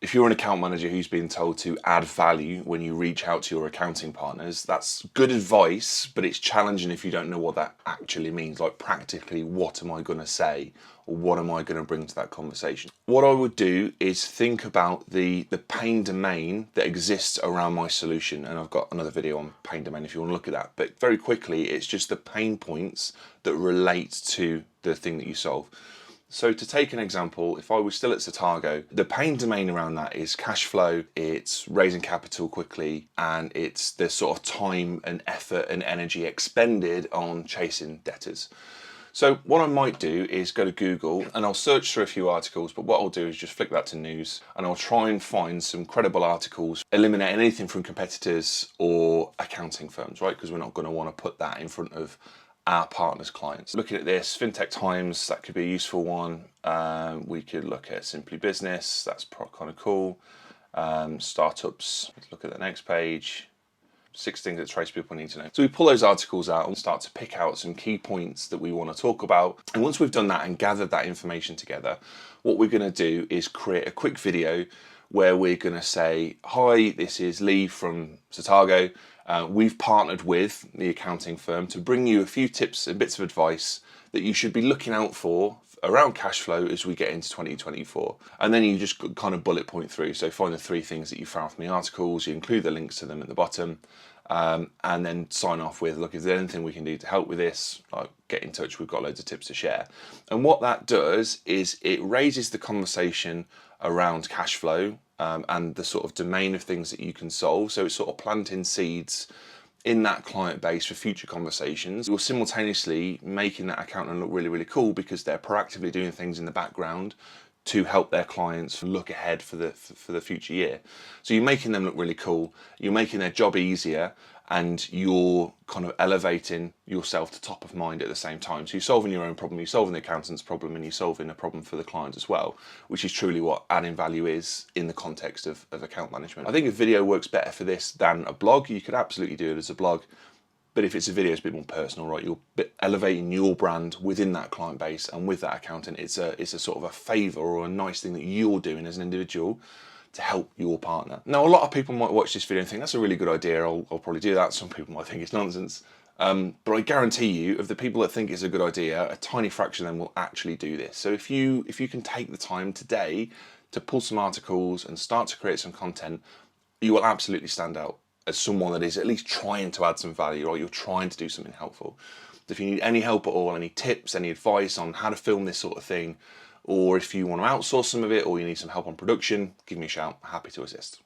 If you're an account manager who's been told to add value when you reach out to your accounting partners, that's good advice, but it's challenging if you don't know what that actually means. Like, practically, what am I going to say, or what am I going to bring to that conversation? What I would do is think about the pain domain that exists around my solution, and I've got another video on pain domain if you want to look at that. But very quickly, it's just the pain points that relate to the thing that you solve. So to take an example, if I was still at Satago, the pain domain around that is cash flow, it's raising capital quickly, and it's the sort of time and effort and energy expended on chasing debtors. So what I might do is go to Google and I'll search through a few articles, but what I'll do is just flick that to news and I'll try and find some credible articles, eliminate anything from competitors or accounting firms, right? Because we're not going to want to put that in front of our partners' clients. Looking at this, FinTech Times, that could be a useful one. We could look at Simply Business, that's kind of cool. Startups, let's look at the next page. 6 things that tradespeople need to know. So we pull those articles out and start to pick out some key points that we want to talk about. And once we've done that and gathered that information together, what we're going to do is create a quick video where we're going to say, hi, this is Lee from Satago. We've partnered with the accounting firm to bring you a few tips and bits of advice that you should be looking out for around cash flow as we get into 2024. And then you just kind of bullet point through. So find the 3 things that you found from the articles, you include the links to them at the bottom, and then sign off with, look, is there anything we can do to help with this? Like, get in touch, we've got loads of tips to share. And what that does is it raises the conversation around cash flow and the sort of domain of things that you can solve. So it's sort of planting seeds in that client base for future conversations. You're simultaneously making that accountant look really, really cool because they're proactively doing things in the background to help their clients look ahead for the future year. So you're making them look really cool, you're making their job easier, and you're kind of elevating yourself to top of mind at the same time. So you're solving your own problem, you're solving the accountant's problem, and you're solving a problem for the client as well, which is truly what adding value is in the context of account management. I think a video works better for this than a blog. You could absolutely do it as a blog, but if it's a video, it's a bit more personal, right? You're elevating your brand within that client base and with that accountant. It's a sort of a favour or a nice thing that you're doing as an individual to help your partner. Now, a lot of people might watch this video and think that's a really good idea. I'll probably do that. Some people might think it's nonsense. But I guarantee you, of the people that think it's a good idea, a tiny fraction of them will actually do this. So if you can take the time today to pull some articles and start to create some content, you will absolutely stand out as someone that is at least trying to add some value, or you're trying to do something helpful. So if you need any help at all, any tips, any advice on how to film this sort of thing, or if you want to outsource some of it, or you need some help on production, give me a shout. Happy to assist.